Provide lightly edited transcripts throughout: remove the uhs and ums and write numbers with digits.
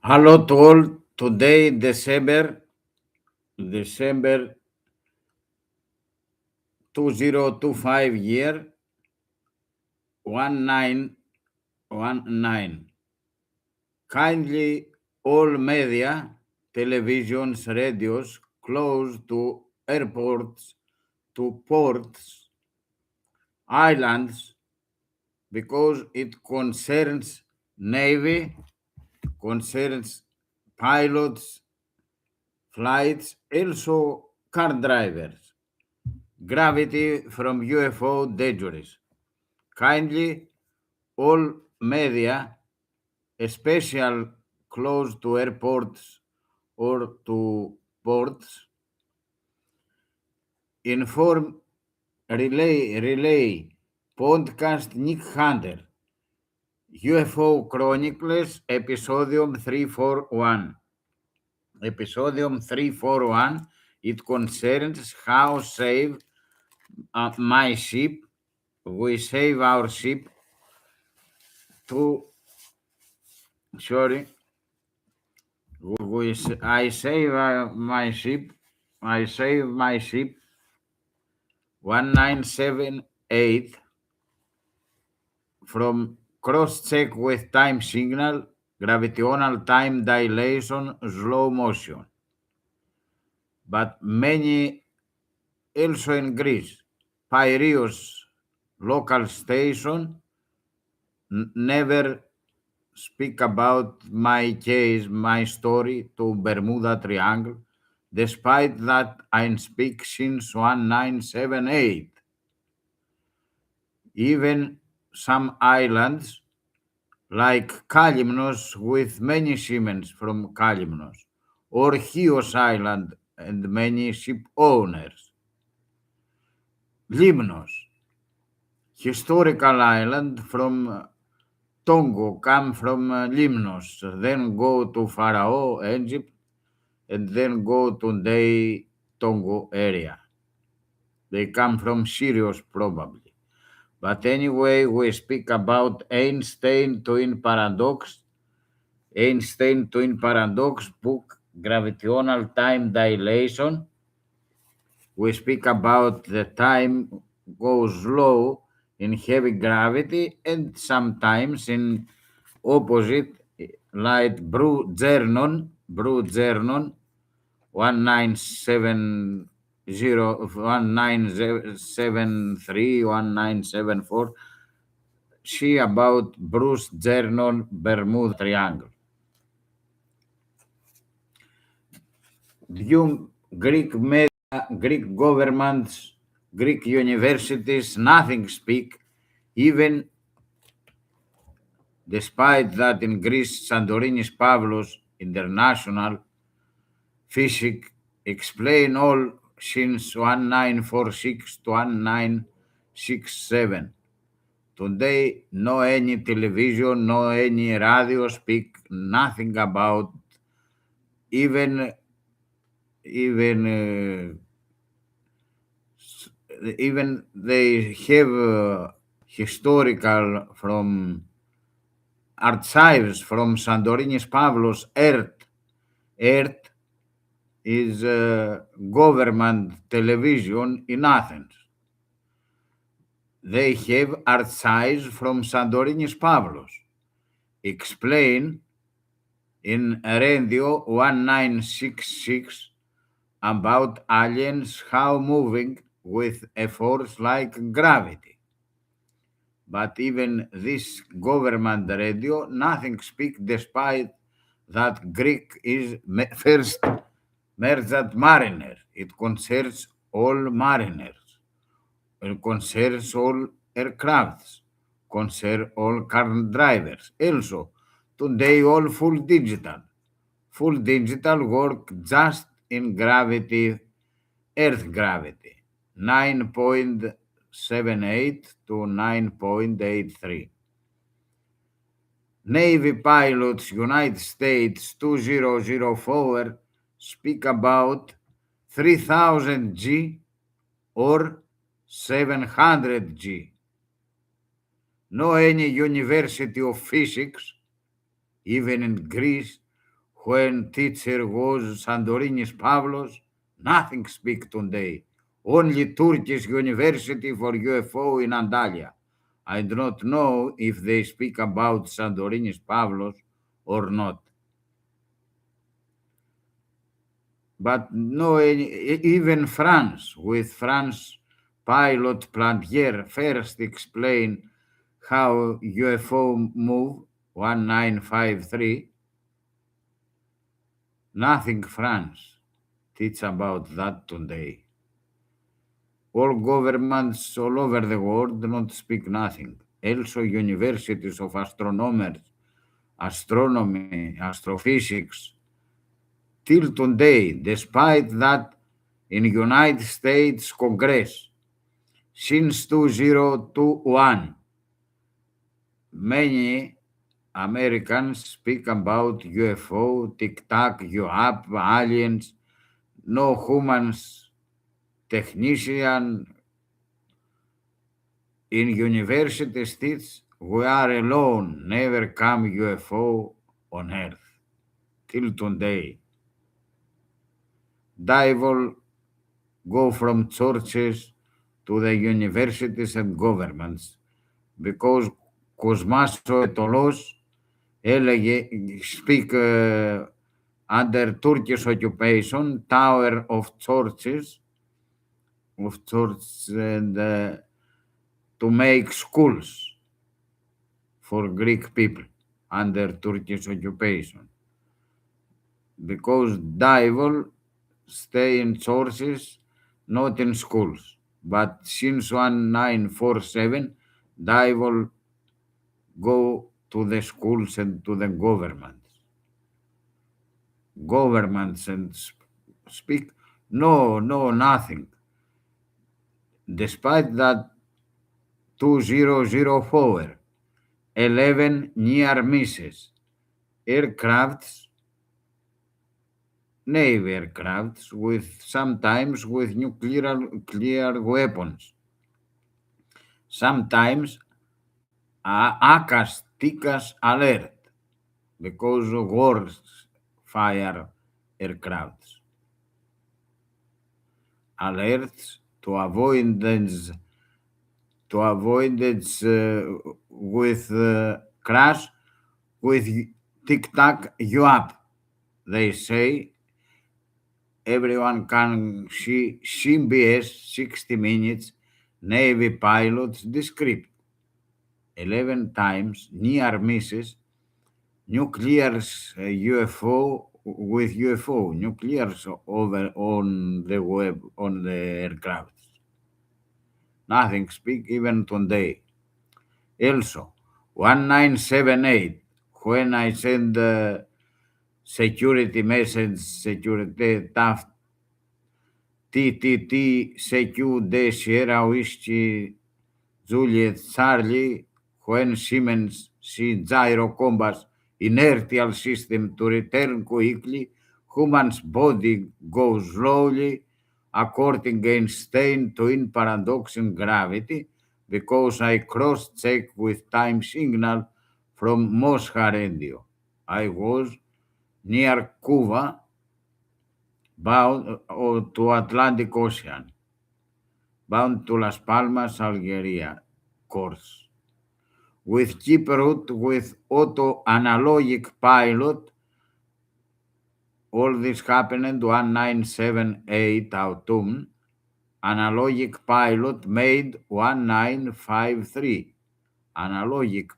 Hello to all. Today, December 2025 year 1919. Kindly all media, televisions, radios close to airports, to ports, islands, because it concerns Navy, concerns pilots, flights, also car drivers. Gravity from UFO dangerous. Kindly, all media, especially close to airports or to ports, inform relay podcast Nick Hunter, UFO Chronicles, Episodium 341. Episodium 341, it concerns how save my ship. We save our ship to, sorry, I save my ship. I save my ship 1978 from cross check with time signal, gravitational time dilation, slow motion. But many also in Greece, Piraeus local station never speak about my case, my story to Bermuda Triangle, despite that I speak since 1978. Even some islands like Kalymnos with many Siemens from Kalymnos, or Chios Island and many ship owners. Limnos, historical island from Tongo, come from Limnos, then go to Pharaoh, Egypt, and then go to the Tongo area. They come from Sirius, probably. But anyway, we speak about Einstein twin paradox. Einstein twin paradox book, gravitational time dilation. We speak about the time goes slow in heavy gravity and sometimes in opposite, like Bru Gernon 1973 1974. She about Bruce Gernon Bermuda Triangle. Greek media, Greek governments, Greek universities, nothing speak, even despite that in Greece, Sandorinis Pavlos International Physics explain all since 1946 to 1967. Today, no any television, no any radio speak nothing about even even even they have historical from archives from Sandorinis Pavlos Earth is government television in Athens. They have archives from Sandorinis Pavlos. Explain in Radio 1966 about aliens how moving with a force like gravity. But even this government radio, nothing speak despite that Greek is first merchant mariner. It concerns all mariners. It concerns all aircrafts. Concerns all car drivers. Also, today all full digital. Full digital work just in gravity, Earth gravity, 9.78 to 9.83. Navy pilots, United States 2004, speak about 3000 G or 700 G. No any university of physics, even in Greece, When teacher was Sandorinis Pavlos, nothing speak today. Only Turkish University for UFO in Antalya. I do not know if they speak about Sandorinis Pavlos or not. But no, even France, with France pilot Plantier, first explain how UFO move 1953. Nothing France teach about that today. All governments all over the world don't speak nothing. Also universities of astronomers, astronomy, astrophysics, till today, despite that in United States Congress, since 2021, many Americans speak about UFO, tic-tac, UAP, aliens, no humans, technician in university states, we are alone, never come UFO on Earth. Till today, devil go from churches to the universities and governments because Κοσμάς ο Ετωλός έλεγε speak under Turkish occupation, tower of churches and to make schools for Greek people under Turkish occupation. Because devil stay in churches, not in schools. But since 1947, devil go to the schools and to the governments. Governments and speak, no, nothing. Despite that 2004, 11 near misses, aircrafts, Navy aircrafts with sometimes with nuclear weapons, sometimes ACAS, TICAS alert because of wars fire aircrafts. Alerts to avoid with crash with tic-tac UAP. They say everyone can see CBS 60 Minutes Navy pilots descript 11 times near misses nuclears UFO with UFO nuclears over on the web on the aircraft. Nothing speak even today. Also, 1978 when I send the security message security tough TTT CQ de Sierra Whiskey Juliet Charlie when Siemens see gyro compass inertial system to return quickly, human's body goes slowly according Einstein to in paradox in gravity because I cross-check with time signal from Mosca radio. I was near Cuba bound to Atlantic Ocean, bound to Las Palmas, Algeria course. With keep route with auto analogic pilot, all this happened 1978 autumn. Analogic pilot made 1953. Analogic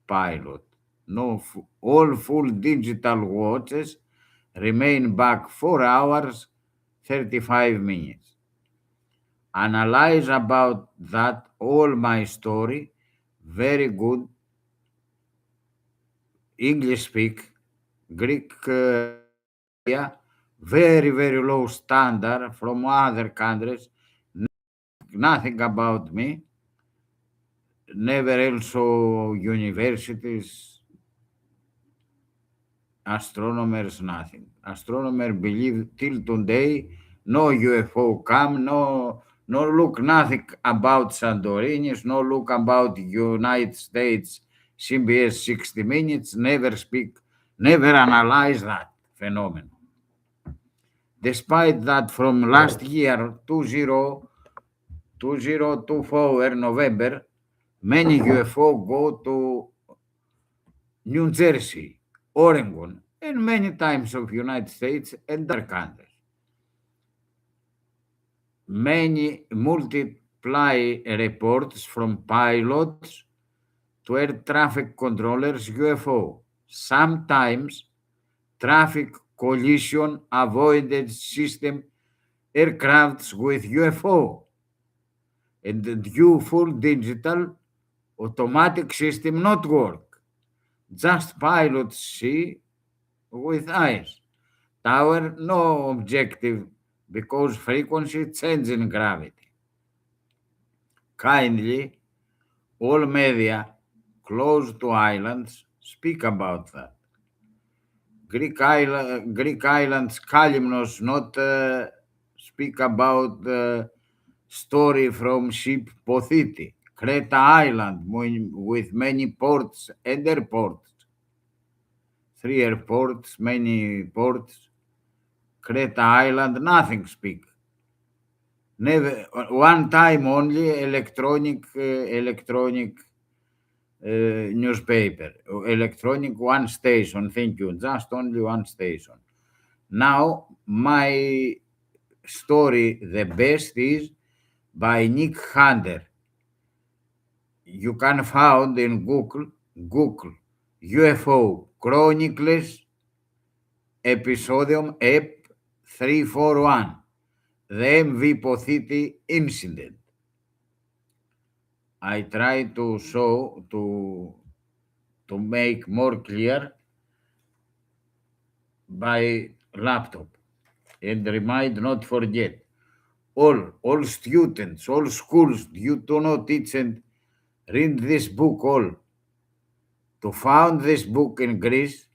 pilot. No, all full digital watches remain back 4 hours 35 minutes. Analyze about that all my story. Very good. English speak. Greek very, very low standard from other countries. Nothing about me. Never also universities, astronomers, nothing. Astronomers believe till today no UFO come, no look nothing about Santorinis, no look about United States CBS 60 Minutes, never speak never analyzed that phenomenon. Despite that, from last year, 2024 November, many UFO go to New Jersey, Oregon, and many times of United States and other countries. Many multiply reports from pilots to air traffic controllers UFO. Sometimes traffic collision avoidance system aircrafts with UFO and the new full digital automatic system not work. Just pilots see with eyes. Tower no objective because frequency change in gravity. Kindly, all media close to islands speak about that. Greek islands Kalimnos not speak about the story from ship Pothiti, Creta Island with many ports and airports. 3 airports, many ports. Creta Island, nothing speak. Never one time only electronic newspaper, electronic one station. Thank you. Just only one station. Now my story, the best is by Nick Hunter. You can find in Google UFO Chronicles episodium EP 341, the MV Pothiti incident. I try to show to make more clear by laptop and remind not forget all students, all schools, you do not teach and read this book all. To find this book in Greece,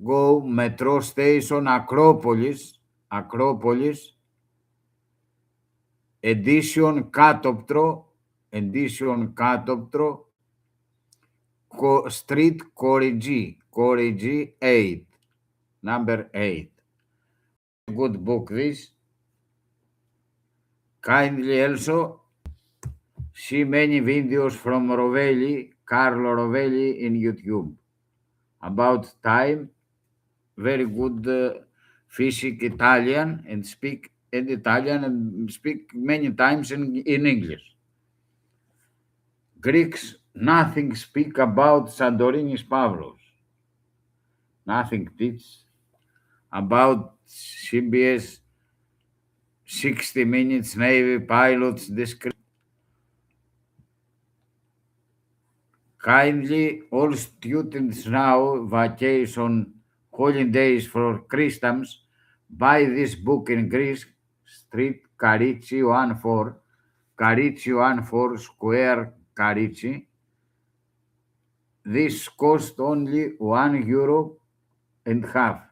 go metro station Acropolis, edition Katoptro, Street Corrigi 8, number 8. Good book this. Kindly also see many videos from Carlo Rovelli in YouTube about time. Very good physics Italian and speak in Italian and speak many times in English. Greeks nothing speak about Sandorinis Pavlos. Nothing teach about CBS 60 Minutes Navy pilots description. Kindly, all students now vacation holidays for Christmas buy this book in Greece, Street Carici 14, Carici 14 Square Carici. This cost only €1 and half,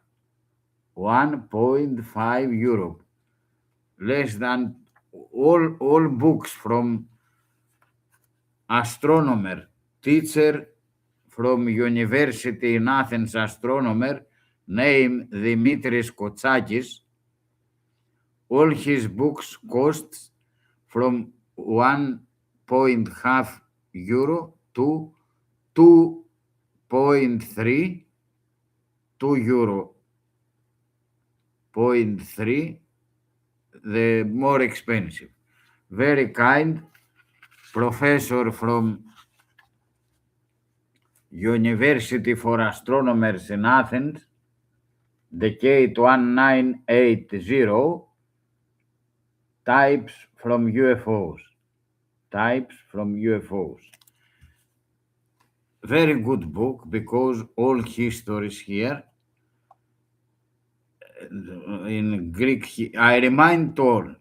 €1.5, less than all books from astronomer, teacher from University in Athens, astronomer named Dimitris Kotsakis. All his books cost from €1.5 to 2.3, €2.3, the more expensive. Very kind professor from University for Astronomers in Athens, decade 1980, types from UFOs. Very good book because all histories here in Greek. I remind all.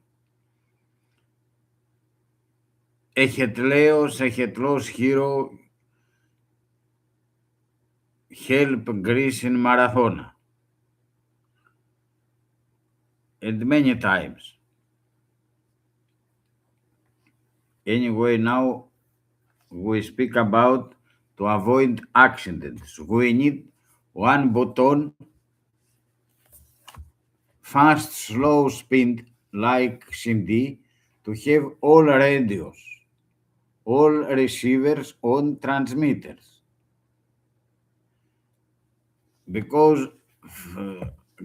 Εχετλέος hero help Greece in Marathon. And many times. Anyway, now we speak about to avoid accidents. We need one button, fast, slow speed, like CD, to have all radios, all receivers on transmitters. Because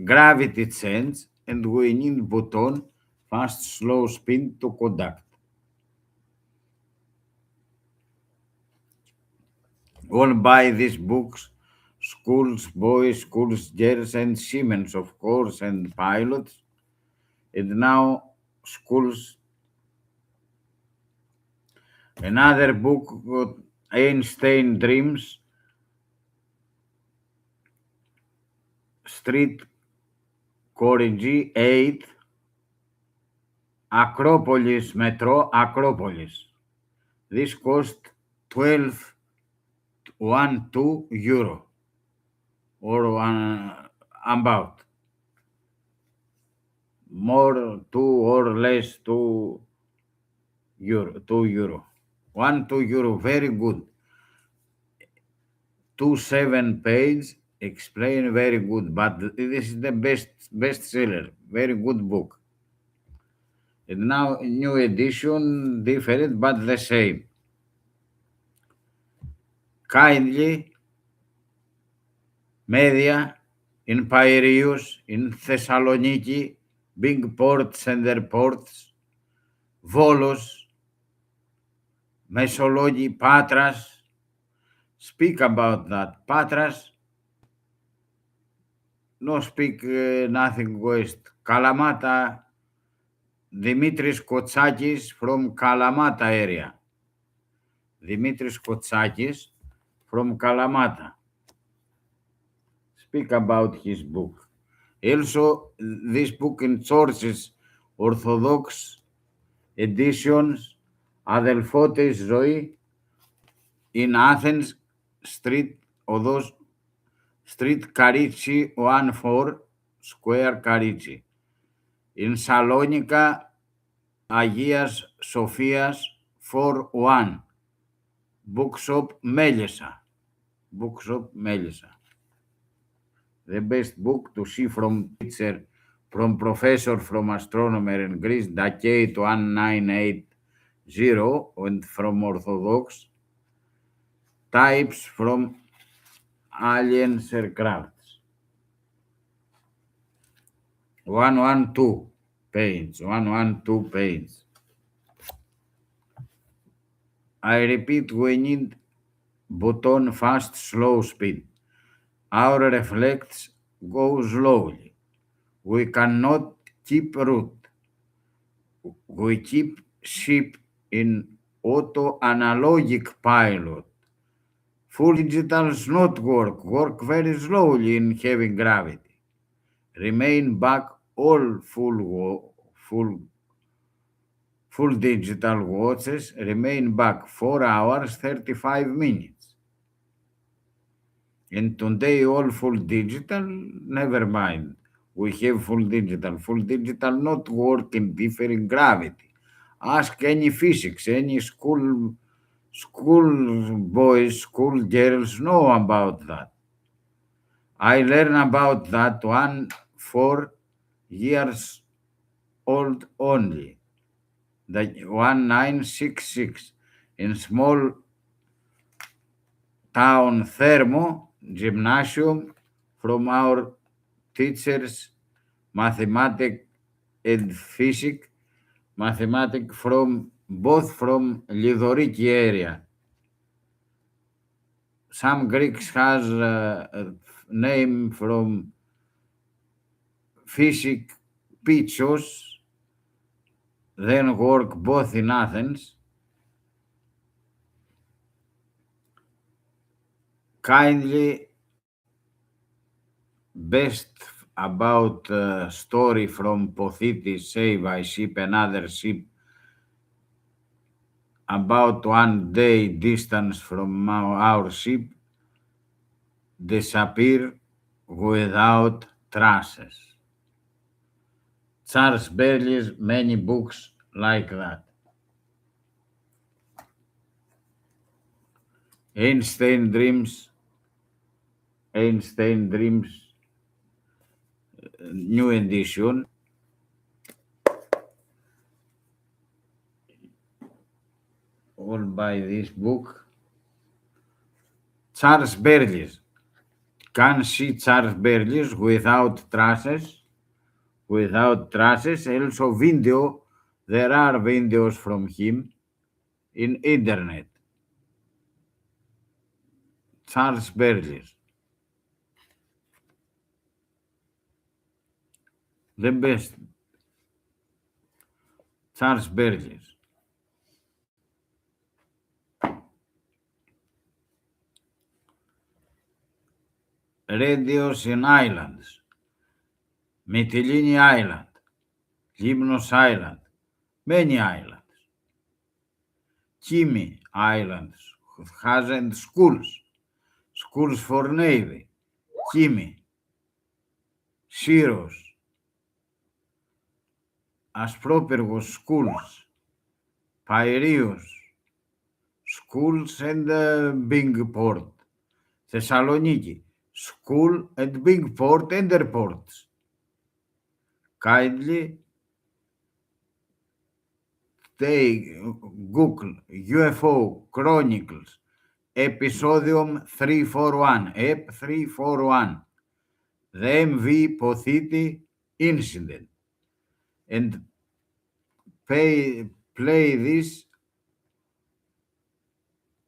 gravity change and we need button, fast, slow speed to conduct. All buy these books, schools, boys, schools, girls, and Siemens, of course, and pilots. And now schools. Another book, Einstein Dreams, Street Corrigi 8, Acropolis Metro, Acropolis. This cost 12, 1, 2 euro, or about more 2 or less 2 euro, 1, 2 euro, very good. 7 page explain very good, but this is the bestseller, very good book. And now new edition, different but the same. Kindly media in Piraeus, in Thessaloniki, big ports and airports, Volos, Mesologi, Patras. Speak about that. Patras, no speak nothing west. Kalamata, Dimitris Kotsakis from Kalamata area. Dimitris Kotsakis from Kalamata. Speak about his book. Also, this book in sources, Orthodox editions, Αδελφότης Ζωή, in Athens, Street Karichi 14, Square Karichi. In Salonika, Agias Sophias 4-1, Bookshop Melissa. Bookshop Melissa. The best book to see from teacher, from professor, from astronomer in Greece, decade 1980, and from Orthodox, types from alien aircrafts. 112 page, 112 page. I repeat, we need button fast, slow speed. Our reflex go slowly. We cannot keep route. We keep ship in auto analogic pilot. Full digitals not work very slowly in heavy gravity. Remain back all full digital watches, remain back 4 hours 35 minutes. And today all full digital, never mind. We have full digital. Full digital not work in different gravity. Ask any physics, any school boys, school girls know about that. I learned about that 4 years old only. The 1966 in small town Thermo gymnasium from our teachers mathematics and physics, mathematics from both from Lidoriki area. Some Greeks has a name from physics Pichos, then work both in Athens. Kindly best about story from Pothitis saved by ship, another ship about 1 day distance from our ship disappear without traces. Charles Berlioz, many books like that. Einstein Dreams, new edition. All by this book. Charles Berlitz. Can see Charles Berlitz without traces. Also video. There are videos from him in internet. Charles Berlitz. The best. Charles Berlitz. Radios in islands. Mytilene Island. Limnos Island. Many islands. Kimi Islands has schools for Navy, Kimi, Syros, Aspropergos schools, Piraeus, schools and big port, Thessaloniki, school and big port and airports. Kindly take Google UFO Chronicles, Episodium 341, EP 341, the MV Pothiti incident, and play this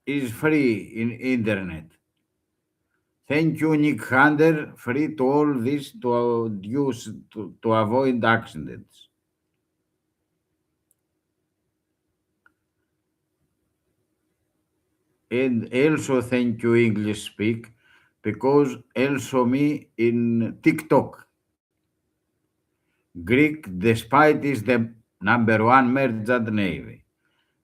is free in internet. Thank you, Nick Hunter. Free to all this to use to avoid accidents. And also thank you, English Speak, because also me in TikTok. Greek, despite is the number one merchant navy.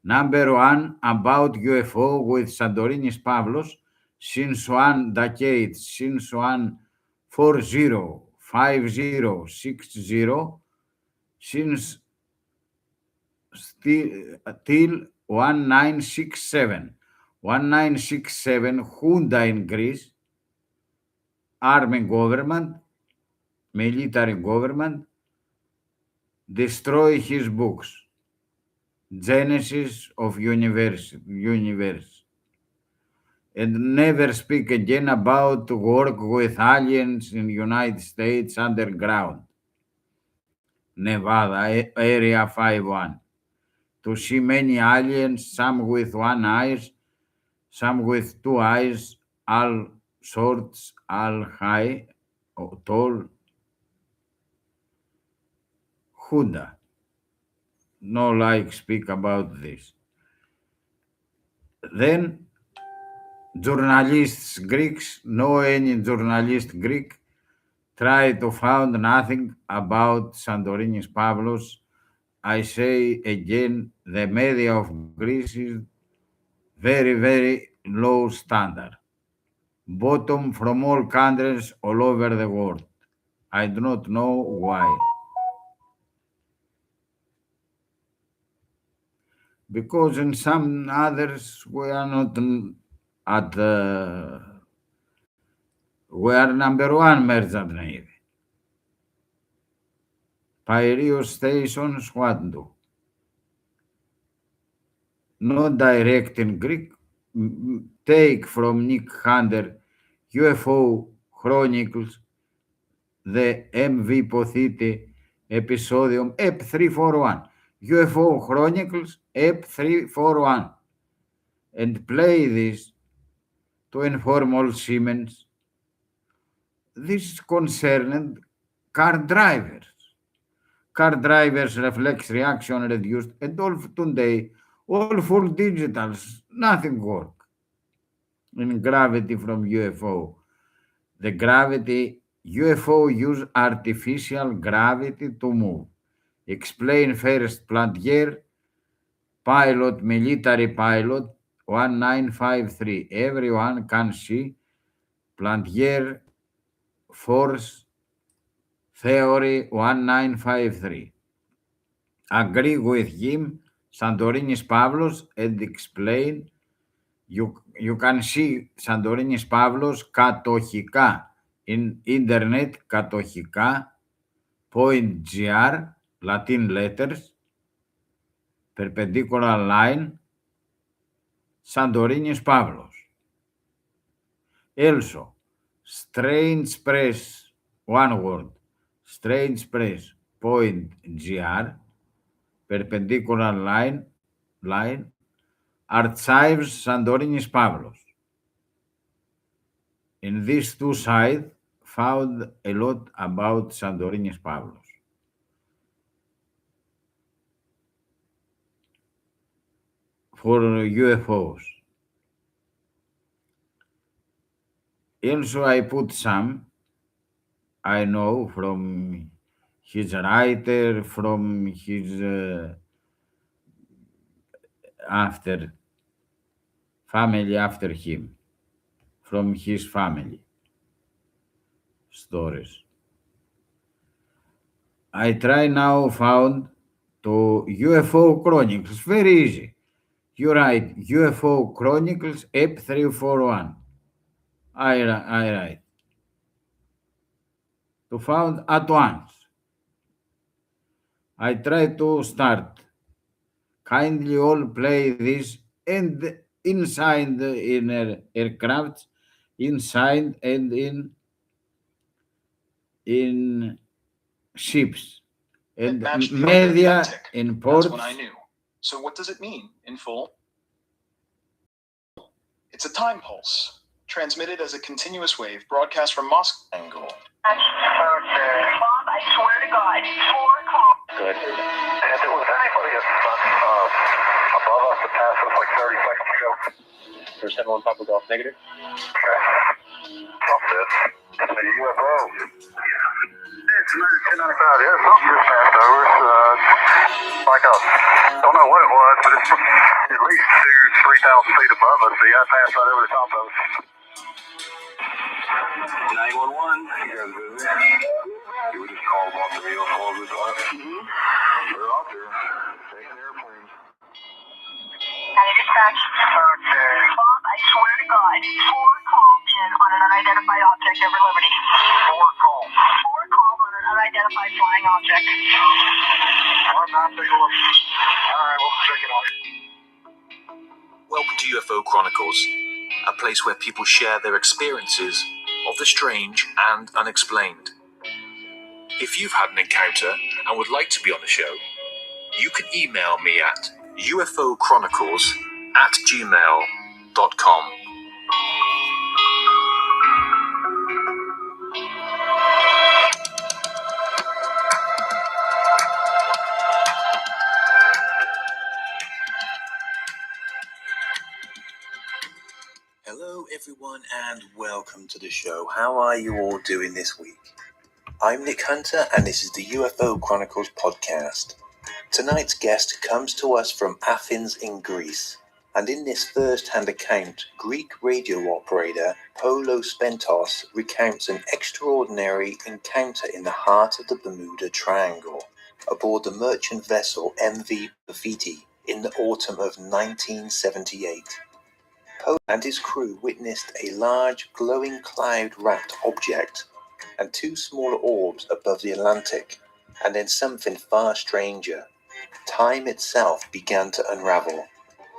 Number one about UFO with Santorinis Pavlos since one decade, since 1405060, since till 1967. 1967, junta in Greece, army government, military government, destroy his books. Genesis of universe, and never speak again about work with aliens in United States underground, Nevada, Area 51. To see many aliens, some with one eye, some with two eyes, all shorts, all high, tall. Huda. No like speak about this. Then journalists Greeks, no any journalist Greek, try to find nothing about Santorinis Pavlos. I say again, the media of Greece is very, very low standard. Bottom from all countries all over the world. I do not know why. Because in some others we are not at we are number one merchant navy. Piraeus stations what do? Not direct in Greek. Take from Nick Hunter UFO Chronicles, the MV Pothiti episodium EP 341. UFO Chronicles EP 341. And play this to inform all Siemens. This is concerned car drivers. Car drivers reflex reaction reduced, and all today, all full digitals, nothing work. In gravity from UFO. The gravity, UFO use artificial gravity to move. Explain first Plantier, pilot, military pilot, 1953. Everyone can see Plantier force theory 1953. Agree with him, Santorinis Pavlos, and explain You can see Santorinis Pavlos κατοχικά in internet κατοχικά .gr Latin letters perpendicular line Santorinis Pavlos. Also, strange press, one word, strange press .gr perpendicular line archives Santorinis Pavlos. In these two sites found a lot about Santorinis Pavlos. For UFOs. Also, I put some I know from his writer, from his after family after him, from his family stories. I try now found to UFO Chronicles, very easy. You write UFO Chronicles EP 341. I write. To found at once. I try to start. Kindly all play this and inside in aircraft, inside and in ships and media in ports. That's when I knew. So what does it mean in full? It's a time pulse, transmitted as a continuous wave broadcast from Moscow angle. Bob, I swear to God, 4 calls. Good. And if it was anybody above us that passed us like 30 seconds ago. First everyone Papa Golf negative. Okay. Trump did. It's a UFO. It's 1095. Yeah, something just passed over us. Like don't know what it was, but it's at least 2,000-3,000 feet above us. So yeah, it passed right over the top of us. 911. You guys busy? You would just call them off the UFOs this way? They're out there. Taking airplanes. County dispatch. Bob, I swear to God, 4 calls in on an unidentified object over Liberty. 4 calls. 4 calls on an unidentified flying object. All right, now take a look. All right, we'll check it out. Welcome to UFO Chronicles, a place where people share their experiences of the strange and unexplained. If you've had an encounter and would like to be on the show, you can email me at ufochronicles@gmail.com. Hello everyone and welcome to the show. How are you all doing this week? I'm Nick Hunter and this is the UFO Chronicles podcast. Tonight's guest comes to us from Athens in Greece, and in this first-hand account, Greek radio operator Polo Spentos recounts an extraordinary encounter in the heart of the Bermuda Triangle, aboard the merchant vessel MV Pothiti in the autumn of 1978. Polo and his crew witnessed a large glowing cloud-wrapped object and 2 smaller orbs above the Atlantic, and then something far stranger. Time itself began to unravel.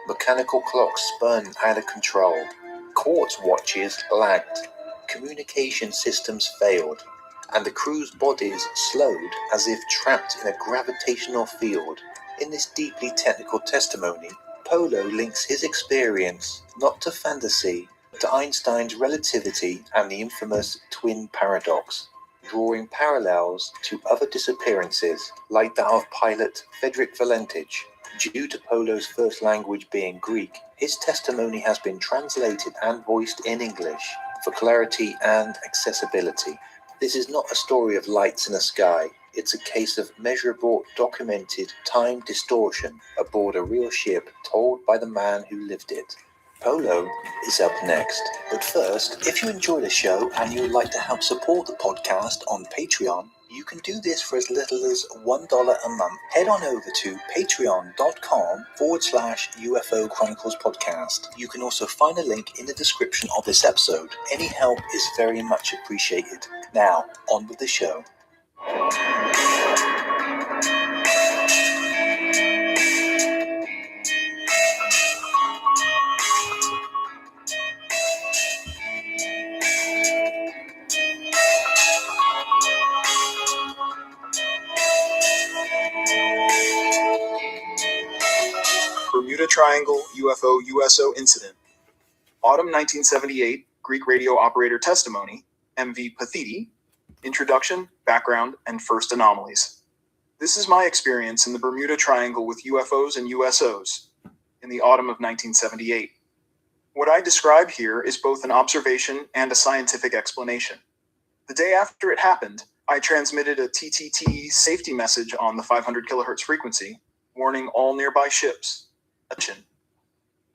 Mechanical clocks spun out of control. Quartz watches lagged. Communication systems failed, and the crew's bodies slowed as if trapped in a gravitational field. In this deeply technical testimony, Polo links his experience not to fantasy, but to Einstein's relativity and the infamous twin paradox, drawing parallels to other disappearances like that of pilot Frederick Valentich. Due to Polo's first language being Greek, his testimony has been translated and voiced in English for clarity and accessibility. This is not a story of lights in the sky. It's a case of measurable, documented time distortion aboard a real ship told by the man who lived it. Polo is up next. But first, if you enjoy the show and you would like to help support the podcast on Patreon, you can do this for as little as $1 a month. Head on over to patreon.com/UFO Chronicles podcast. You can also find a link in the description of this episode. Any help is very much appreciated. Now, on with the show. Bermuda Triangle UFO-USO incident. Autumn 1978, Greek radio operator testimony, MV Pothiti. Introduction, background, and first anomalies. This is my experience in the Bermuda Triangle with UFOs and USOs in the autumn of 1978. What I describe here is both an observation and a scientific explanation. The day after it happened, I transmitted a TTT safety message on the 500 kilohertz frequency, warning all nearby ships.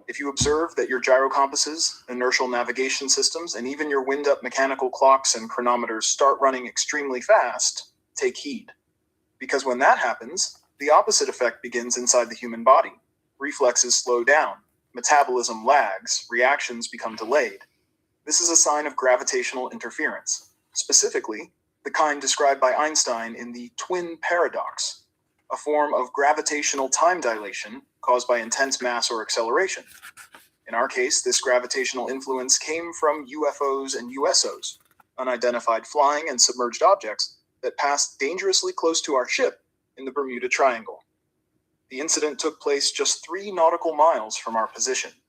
If you observe that your gyrocompasses, inertial navigation systems, and even your wind-up mechanical clocks and chronometers start running extremely fast, take heed. Because when that happens, the opposite effect begins inside the human body. Reflexes slow down, metabolism lags, reactions become delayed. This is a sign of gravitational interference, specifically the kind described by Einstein in the twin paradox, a form of gravitational time dilation caused by intense mass or acceleration. In our case, this gravitational influence came from UFOs and USOs, unidentified flying and submerged objects that passed dangerously close to our ship in the Bermuda Triangle. The incident took place just 3 nautical miles from our position.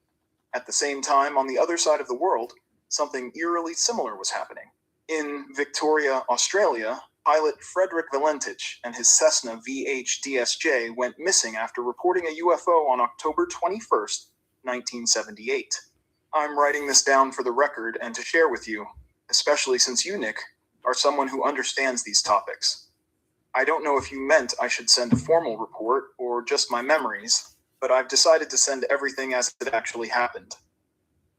At the same time, on the other side of the world, something eerily similar was happening. In Victoria, Australia, pilot Frederick Valentich and his Cessna VH-DSJ went missing after reporting a UFO on October 21st, 1978. I'm writing this down for the record and to share with you, especially since you, Nick, are someone who understands these topics. I don't know if you meant I should send a formal report or just my memories, but I've decided to send everything as it actually happened.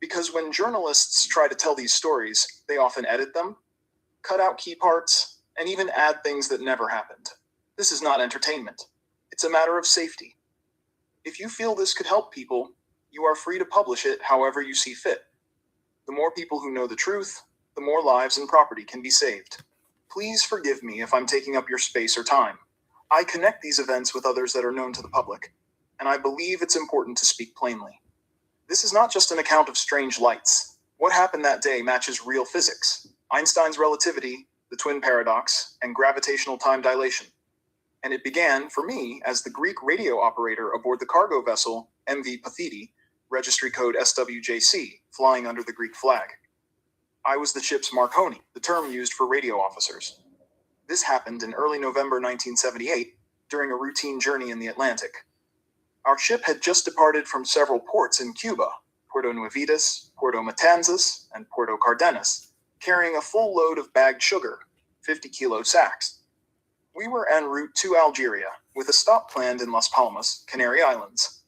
Because when journalists try to tell these stories, they often edit them, cut out key parts, and even add things that never happened. This is not entertainment. It's a matter of safety. If you feel this could help people, you are free to publish it however you see fit. The more people who know the truth, the more lives and property can be saved. Please forgive me if I'm taking up your space or time. I connect these events with others that are known to the public, and I believe it's important to speak plainly. This is not just an account of strange lights. What happened that day matches real physics, Einstein's relativity, the twin paradox, and gravitational time dilation. And it began, for me, as the Greek radio operator aboard the cargo vessel MV Pothiti, registry code SWJC, flying under the Greek flag. I was the ship's Marconi, the term used for radio officers. This happened in early November 1978, during a routine journey in the Atlantic. Our ship had just departed from several ports in Cuba, Puerto Nuevitas, Puerto Matanzas, and Puerto Cardenas, carrying a full load of bagged sugar, 50-kilo sacks. We were en route to Algeria, with a stop planned in Las Palmas, Canary Islands.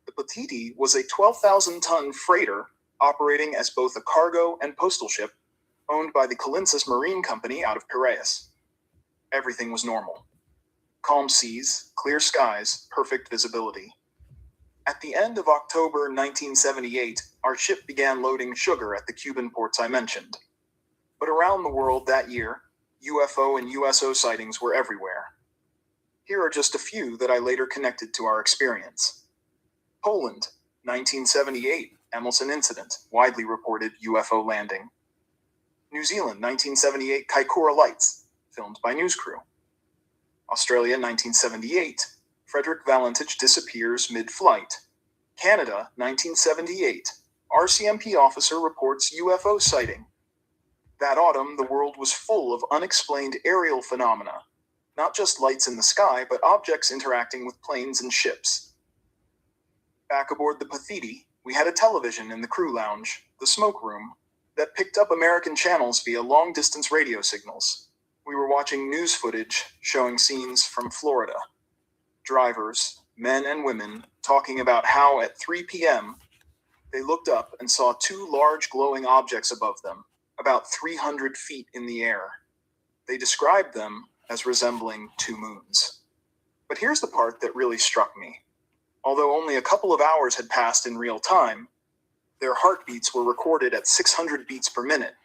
The Pothiti was a 12,000-ton freighter operating as both a cargo and postal ship, owned by the Colinsis Marine Company out of Piraeus. Everything was normal. Calm seas, clear skies, perfect visibility. At the end of October 1978, our ship began loading sugar at the Cuban ports I mentioned. But around the world that year, UFO and USO sightings were everywhere. Here are just a few that I later connected to our experience. Poland, 1978, Emelson incident, widely reported UFO landing. New Zealand, 1978, Kaikoura lights, filmed by news crew. Australia, 1978, Frederick Valentich disappears mid-flight. Canada, 1978, RCMP officer reports UFO sighting. That autumn, the world was full of unexplained aerial phenomena, not just lights in the sky, but objects interacting with planes and ships. Back aboard the Pothiti, we had a television in the crew lounge, the smoke room, that picked up American channels via long-distance radio signals. We were watching news footage showing scenes from Florida. Drivers, men and women, talking about how at 3 p.m., They looked up and saw two large glowing objects above them, about 300 feet in the air. They described them as resembling two moons. But here's the part that really struck me. Although only a couple of hours had passed in real time, their heartbeats were recorded at 600 beats per minute,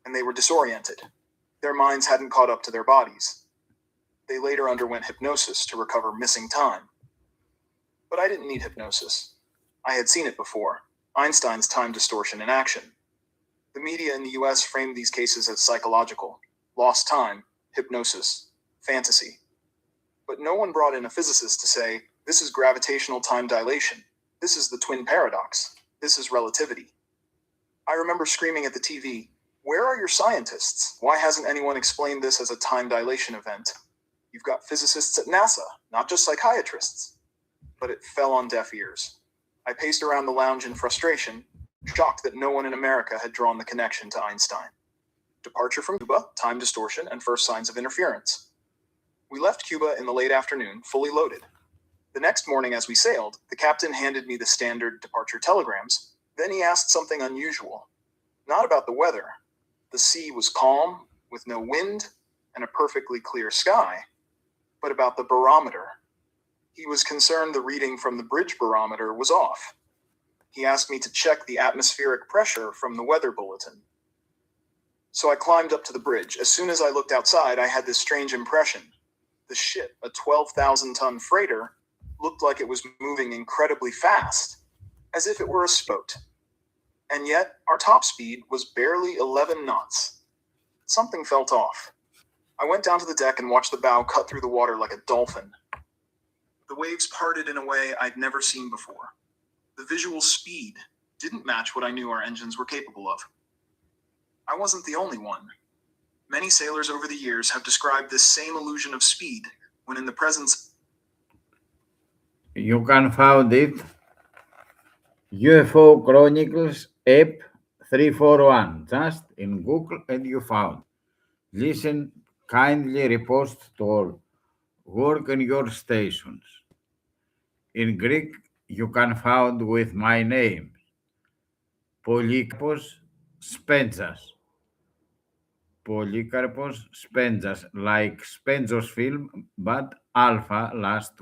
and they were disoriented. Their minds hadn't caught up to their bodies. They later underwent hypnosis to recover missing time. But I didn't need hypnosis. I had seen it before, Einstein's time distortion in action. The media in the US framed these cases as psychological, lost time, hypnosis, fantasy. But no one brought in a physicist to say, this is gravitational time dilation. This is the twin paradox. This is relativity. I remember screaming at the TV, where are your scientists? Why hasn't anyone explained this as a time dilation event? You've got physicists at NASA, not just psychiatrists. But it fell on deaf ears. I paced around the lounge in frustration, shocked that no one in America had drawn the connection to Einstein. Departure from Cuba, time distortion, and first signs of interference. We left Cuba in the late afternoon, fully loaded. The next morning as we sailed, the captain handed me the standard departure telegrams. Then he asked something unusual. Not about the weather. The sea was calm, with no wind, and a perfectly clear sky. But about the barometer. He was concerned the reading from the bridge barometer was off. He asked me to check the atmospheric pressure from the weather bulletin. So I climbed up to the bridge. As soon as I looked outside, I had this strange impression. The ship, a 12,000-ton freighter, looked like it was moving incredibly fast, as if it were a boat. And yet, our top speed was barely 11 knots. Something felt off. I went down to the deck and watched the bow cut through the water like a dolphin. The waves parted in a way I'd never seen before. The visual speed didn't match what I knew our engines were capable of. I wasn't the only one. Many sailors over the years have described this same illusion of speed when in the presence. You can find it UFO Chronicles app 341 just in Google and you found. Listen, kindly repost to all. Work in your stations. In Greek, you can find with my name, Polycarpos Spentzas. Polycarpos Spentzas, like Spentzos film, but alpha last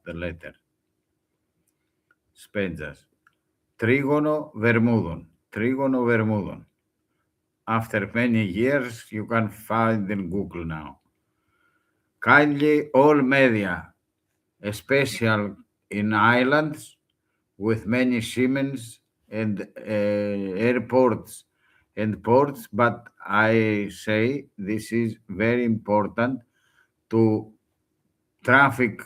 letter. Spentzas. Trigono Vermudon. After many years, you can find in Google now. Kindly all media, especially in islands with many Siemens and airports and ports, but I say this is very important to traffic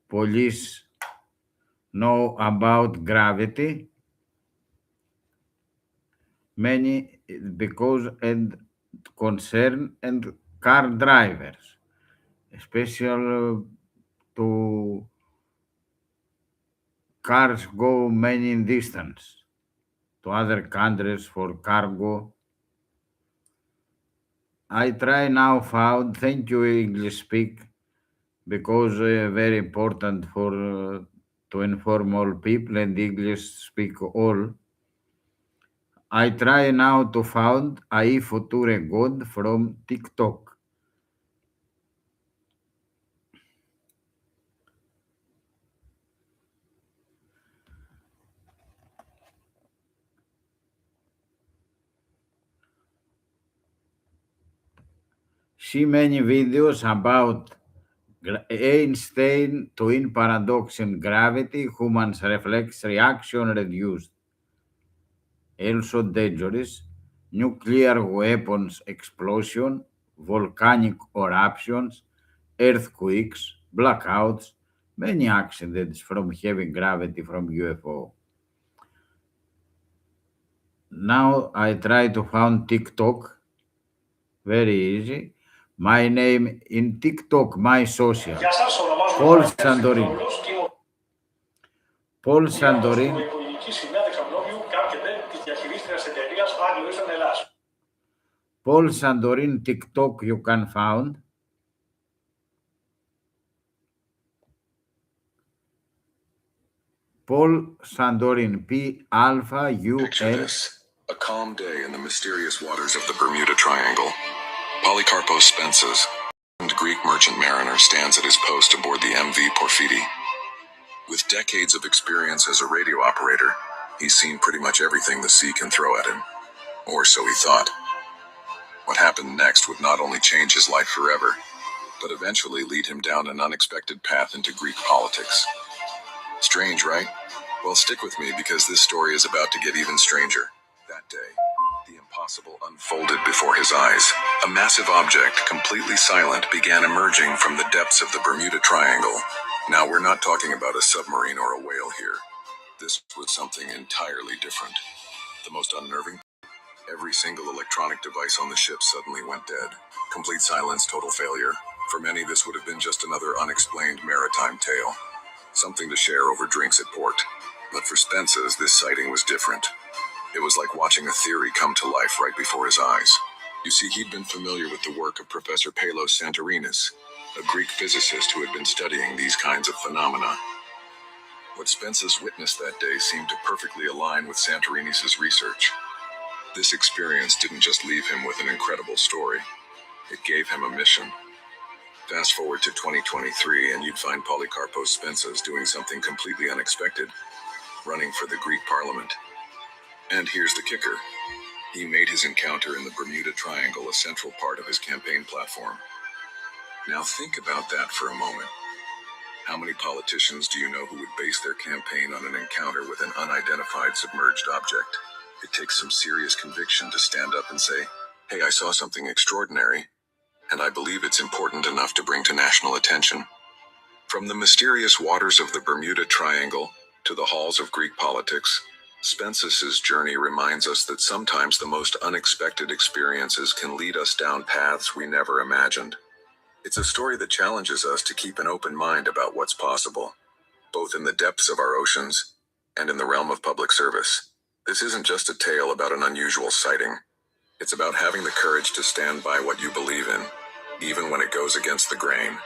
police know about gravity. Many because and concern and car drivers, especially to cars go many distance to other countries for cargo. I try now found thank you English speak because very important for to inform all people and English speak all. I try now to found a future god from TikTok. See many videos about Einstein twin paradox in gravity, humans reflex reaction reduced. Also dangerous, nuclear weapons explosion, volcanic eruptions, earthquakes, blackouts, many accidents from heavy gravity from UFO. Now I try to find TikTok, very easy. My name in TikTok, my social. Paul Sandorin. Paul Sandorin. Paul Sandorin TikTok you can find. Paul Sandorin P Alpha Picture UL. this. A calm day in the mysterious waters of the Bermuda Triangle. Polycarpos Spences, a Greek merchant mariner, stands at his post aboard the MV Pothiti. With decades of experience as a radio operator, he's seen pretty much everything the sea can throw at him. Or so he thought. What happened next would not only change his life forever, but eventually lead him down an unexpected path into Greek politics. Strange, right? Well, stick with me because this story is about to get even stranger. That day, the impossible unfolded before his eyes. A massive object, completely silent, began emerging from the depths of the Bermuda Triangle. Now, we're not talking about a submarine or a whale here. This was something entirely different. The most unnerving? Every single electronic device on the ship suddenly went dead. Complete silence, total failure. For many, this would have been just another unexplained maritime tale. Something to share over drinks at port. But for Spence's, this sighting was different. It was like watching a theory come to life right before his eyes. You see, he'd been familiar with the work of Professor Palos Santorinus, a Greek physicist who had been studying these kinds of phenomena. What Spence's witnessed that day seemed to perfectly align with Santorinus' research. This experience didn't just leave him with an incredible story. It gave him a mission. Fast forward to 2023 and you'd find Polycarpos Spences doing something completely unexpected, running for the Greek parliament. And here's the kicker. He made his encounter in the Bermuda Triangle a central part of his campaign platform. Now think about that for a moment. How many politicians do you know who would base their campaign on an encounter with an unidentified submerged object? It takes some serious conviction to stand up and say, hey, I saw something extraordinary, and I believe it's important enough to bring to national attention. From the mysterious waters of the Bermuda Triangle to the halls of Greek politics, Spence's journey reminds us that sometimes the most unexpected experiences can lead us down paths we never imagined. It's a story that challenges us to keep an open mind about what's possible, both in the depths of our oceans and in the realm of public service. This isn't just a tale about an unusual sighting. It's about having the courage to stand by what you believe in, even when it goes against the grain.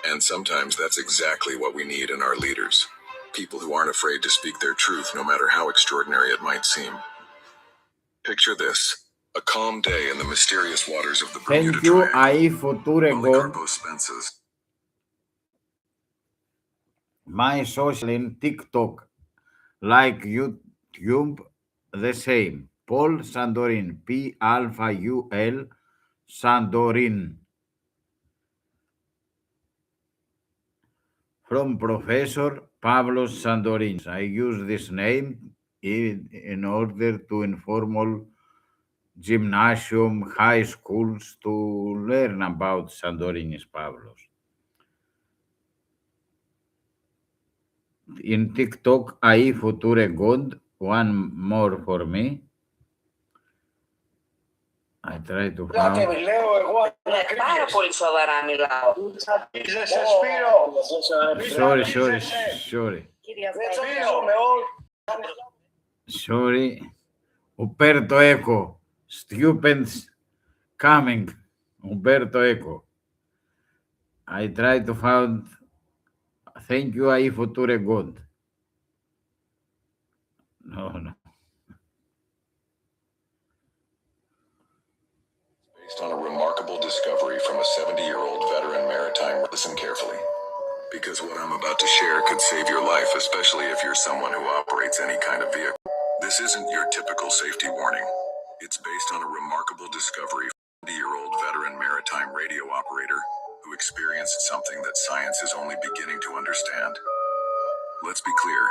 And sometimes that's exactly what we need in our leaders. People who aren't afraid to speak their truth no matter how extraordinary it might seem. Picture this. A calm day in the mysterious waters of the Bermuda Thank you, Triangle. Future God. Polycarpos Spences. My social in TikTok, like YouTube, the same. Paul Sandorin, P Alpha UL Sandorin. From Professor Pavlos Sandorin. I use this name in order to inform all gymnasium, high schools to learn about Sandorinis Pavlos. In TikTok, AI Future God, one more for me. I try to find. Πάρα πολύ σοβαρά μιλάω. Sorry. Umberto Eco. Students coming. Umberto Eco. I try to find. Thank you, AI Future God. No. Based on a remarkable discovery from a 70-year-old veteran maritime. Listen carefully, because what I'm about to share could save your life, especially if you're someone who operates any kind of vehicle. This isn't your typical safety warning. It's based on a remarkable discovery from a 70-year-old veteran maritime radio operator who experienced something that science is only beginning to understand. Let's be clear,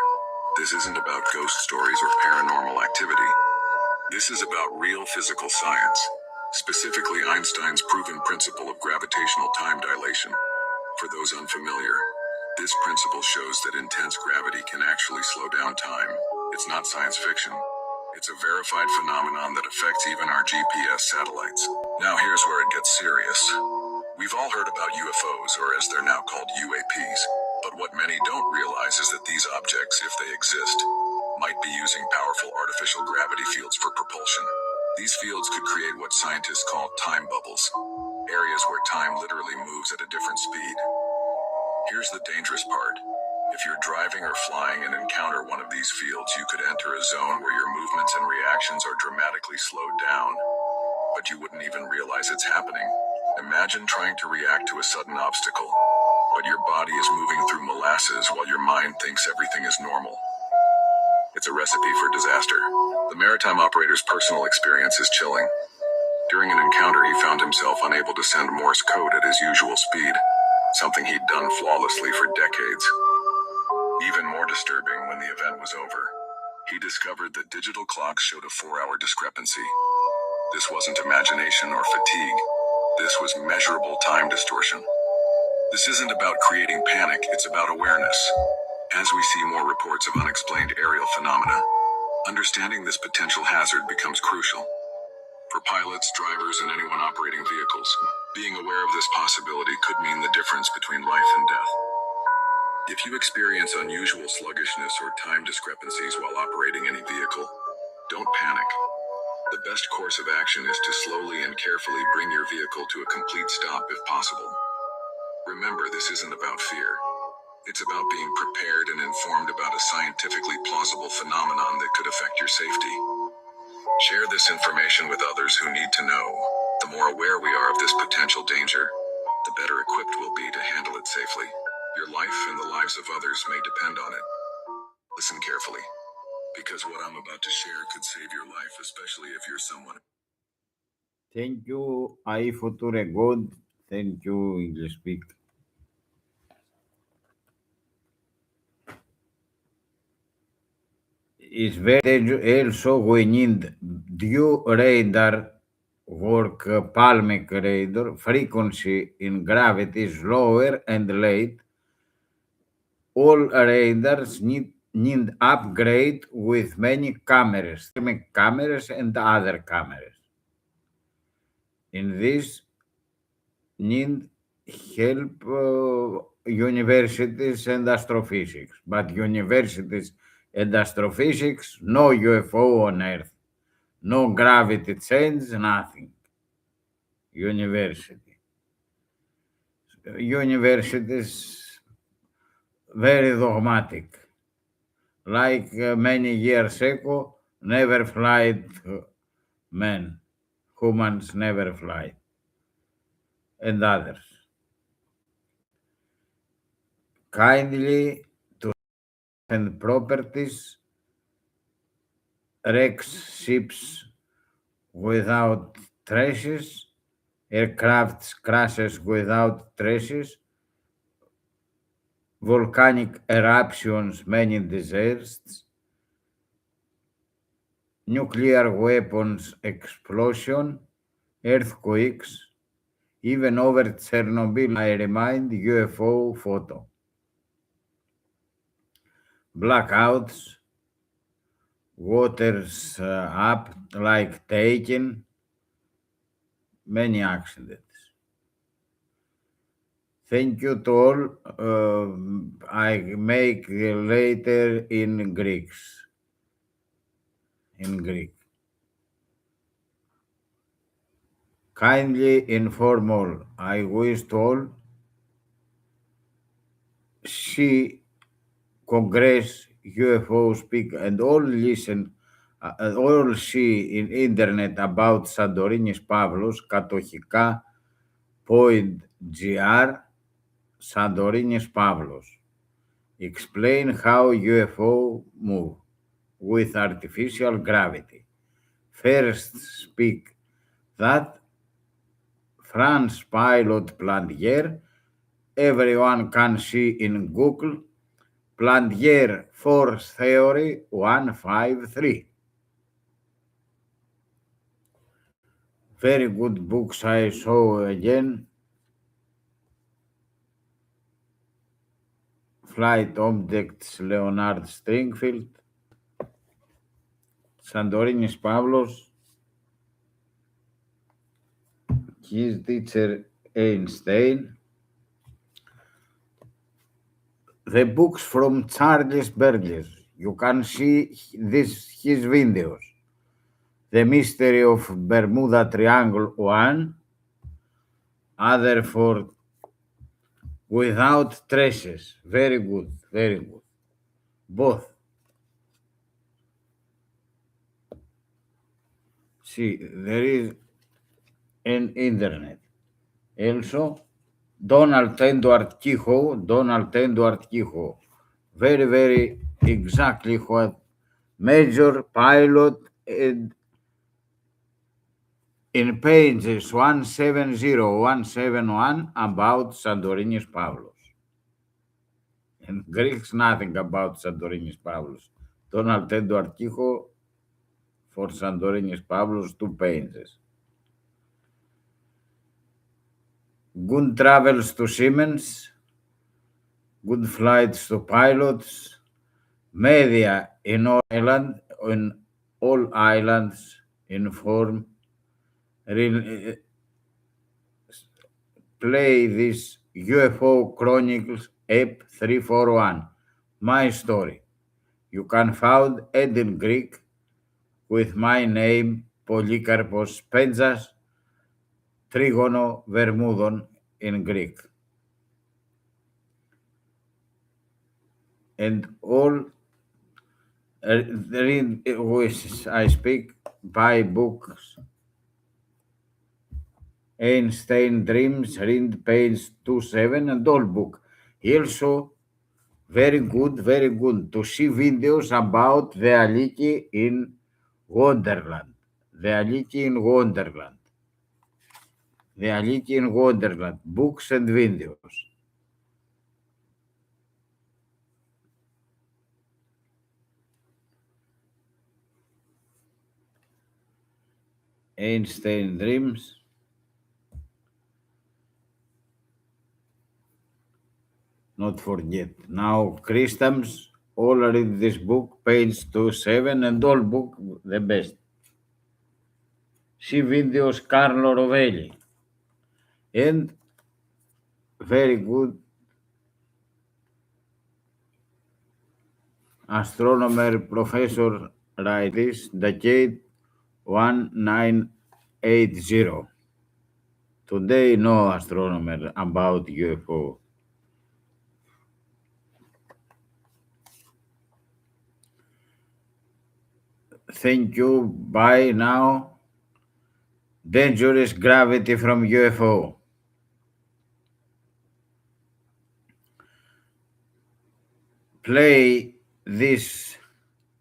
this isn't about ghost stories or paranormal activity. This is about real physical science, specifically Einstein's proven principle of gravitational time dilation. For those unfamiliar, this principle shows that intense gravity can actually slow down time. It's not science fiction. It's a verified phenomenon that affects even our GPS satellites. Now here's where it gets serious. We've all heard about UFOs, or as they're now called UAPs, but what many don't realize is that these objects, if they exist, might be using powerful artificial gravity fields for propulsion. These fields could create what scientists call time bubbles, areas where time literally moves at a different speed. Here's the dangerous part. If you're driving or flying and encounter one of these fields, you could enter a zone where your movements and reactions are dramatically slowed down, but you wouldn't even realize it's happening. Imagine trying to react to a sudden obstacle, but your body is moving through molasses while your mind thinks everything is normal. It's a recipe for disaster. The maritime operator's personal experience is chilling. During an encounter, he found himself unable to send Morse code at his usual speed, something he'd done flawlessly for decades. Even more disturbing, when the event was over, he discovered that digital clocks showed a 4-hour discrepancy. This wasn't imagination or fatigue. This was measurable time distortion. This isn't about creating panic, it's about awareness. As we see more reports of unexplained aerial phenomena, understanding this potential hazard becomes crucial. For pilots, drivers, and anyone operating vehicles, being aware of this possibility could mean the difference between life and death. If you experience unusual sluggishness or time discrepancies while operating any vehicle, don't panic. The best course of action is to slowly and carefully bring your vehicle to a complete stop if possible. Remember, this isn't about fear. It's about being prepared and informed about a scientifically plausible phenomenon that could affect your safety. Share this information with others who need to know. The more aware we are of this potential danger, the better equipped we'll be to handle it safely. Your life and the lives of others may depend on it. Listen carefully, because what I'm about to share could save your life, especially if you're someone. Thank you, I Future God. Thank you, English speak. It's very dangerous. Also, we need due radar work, palmic radar, frequency in gravity is lower and late. All radars need upgrade with many cameras, thermic cameras and other cameras. In this need help universities and astrophysics, but universities and astrophysics, no UFO on Earth, no gravity change, nothing. Universities very dogmatic. Like many years ago, never flight men, humans never fly, and others. Kindly to and properties, wrecks ships without traces, aircraft crashes without traces, volcanic eruptions, many disasters, nuclear weapons explosion, earthquakes, even over Chernobyl, I remind UFO photo. Blackouts, waters up like taken, many accidents. Thank you to all. I make later in Greek. Kindly inform all. I wish to all see Congress UFO speak and all listen, all see in internet about Santorinis Pavlos, katοχικά.gr, Santorinis Pavlos. Explain how UFO move with artificial gravity. First speak that France pilot Plantier, everyone can see in Google, Plantier Force Theory 153. Very good books I saw again. Flight Objects, Leonard Stringfield, Santorinis Pavlos, his teacher Einstein. The books from Charles Burgess. You can see his videos. The Mystery of Bermuda Triangle 1, other for without traces. Very good, very good. Both. See, there is an internet. Also, Donald Edward Kehoe, very, very exactly what major pilot in pages 170, 171 about Santorinis Pavlos. In Greeks, nothing about Santorinis Pavlos. Donald Edward Kehoe for Santorinis Pavlos, 2 pages. Good travels to Siemens, good flights to pilots, media in all islands inform, play this UFO Chronicles app 341, my story. You can find it in Greek with my name Polycarpos Pentzas, Trigono Vermudon in Greek. And all read which I speak, buy books. Einstein Dreams, read page 27 and all book. Also, very good to see videos about the Aliki in Wonderland. The Aliki in Wonderland. The Aliki in Wonderland. Books and videos. Einstein Dreams. Not forget. Now, Christians, all read this book, page 27, and all book the best. See videos Carlo Rovelli. And very good astronomer professor write this decade 1980. Today, no astronomer about UFO. Thank you. Bye now. Dangerous gravity from UFO. Play this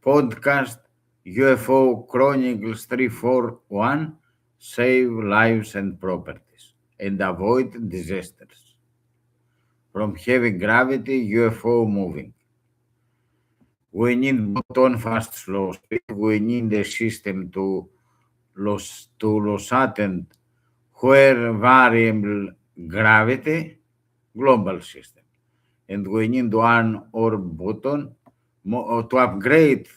podcast UFO Chronicles 341, save lives and properties and avoid disasters. From heavy gravity, UFO moving. We need button fast slow speed. We need a system to los attend where variable gravity, global system. And we need one or button to upgrade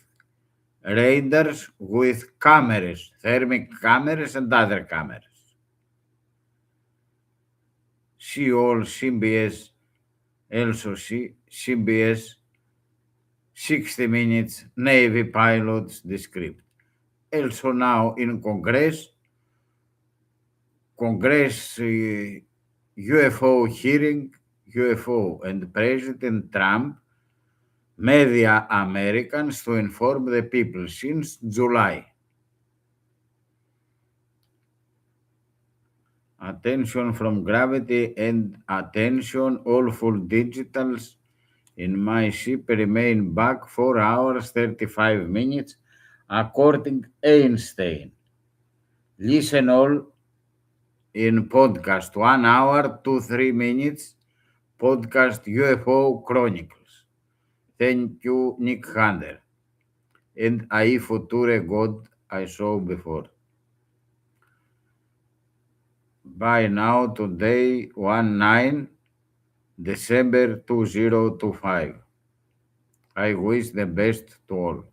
radars with cameras, thermic cameras and other cameras. See all CBS, also see CBS 60 minutes Navy pilots descript. Also now in Congress UFO hearing, UFO and President Trump, media Americans to inform the people since July. Attention from gravity and attention, all full digitals in my ship remain back 4 hours 35 minutes according Einstein. Listen all in podcast 1 hour 3 minutes podcast UFO Chronicles. Thank you, Nick Hunter. And I Future God I saw before. By now, today, 19 December 2025. I wish the best to all.